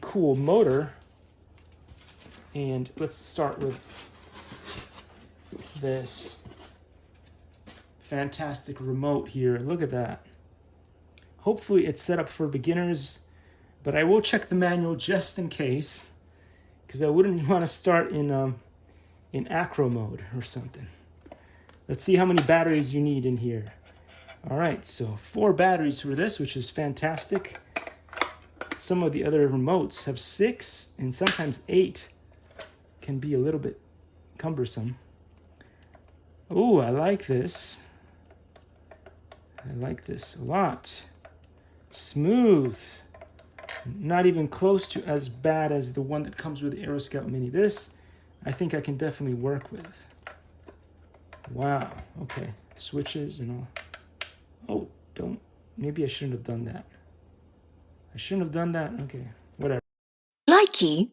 cool motor. And let's start with this fantastic remote here. Look at that. Hopefully it's set up for beginners, but I will check the manual just in case, because I wouldn't want to start in acro mode or something. Let's see how many batteries you need in here. All right, so 4 batteries for this, which is fantastic. Some of the other remotes have 6 and sometimes 8. Can be a little bit cumbersome. Oh, I like this. I like this a lot. Smooth. Not even close to as bad as the one that comes with the AeroScout Mini. This, I think I can definitely work with. Wow, okay. Switches and all. Oh, don't. Maybe I shouldn't have done that. I shouldn't have done that. Okay, whatever. Likey.